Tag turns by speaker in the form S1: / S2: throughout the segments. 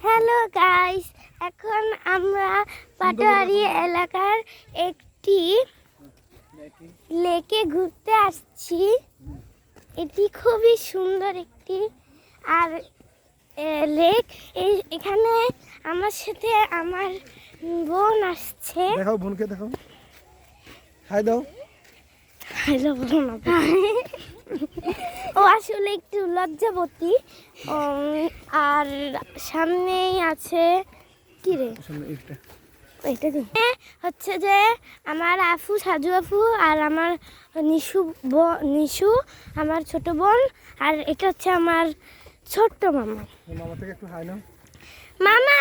S1: Hello guys, এখন আমরা পাটোয়ারি এলাকার একটি লেকে ঘুরতে আসছি। এটি খুবই সুন্দর একটি আর লেক। এখানে আমার সাথে আমার বোন আসছে।
S2: দেখাও বোনকে, দেখাও, হাই দাও।
S1: হ্যালো বলো না। ও আসলে একটু লজ্জাবতী। আর সামনেই আছে কি রে, এটা হচ্ছে যে আমার আফু, সাজু আফু আর আমার নিশু আমার ছোট বোন, আর এটা হচ্ছে আমার ছোট্ট মামা।
S2: মামা থেকে একটু হাই নাও।
S1: মামা,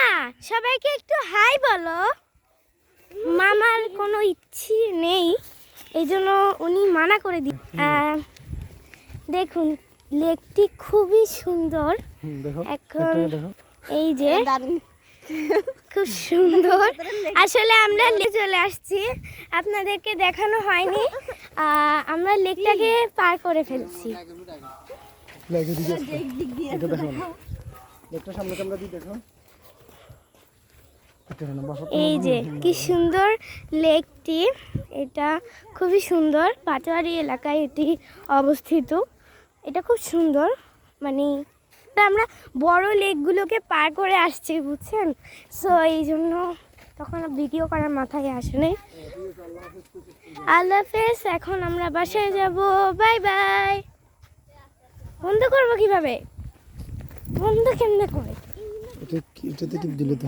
S1: সবাইকে একটু হাই বলো। মামার কোনো ইচ্ছে নেই, এই জন্য উনি মানা করে দিন। দেখুন লেকটি খুবই সুন্দর। এখন এই যে খুব সুন্দর। আসলে আমরা চলে আসছি, আপনাদেরকে দেখানো হয়নি। আমরা লেকটাকে পার করে ফেলছি। এই যে কি সুন্দর লেকটি, এটা খুবই সুন্দর। পাটোয়ারি এলাকায় এটি অবস্থিত। এটা খুব সুন্দর, মানে আমরা বড় লেকগুলোকে পার করে আসছি, বুঝছেন? সো এই জন্য তখন ভিডিও করার মাথায় আসে নাই। আল্লাহ হাফেজ। এখন আমরা বাসায় যাব। Bye bye. বন্ধ করবো কিভাবে? বন্ধ কেমনে করে?
S2: এটাতে টিপ দিলে তো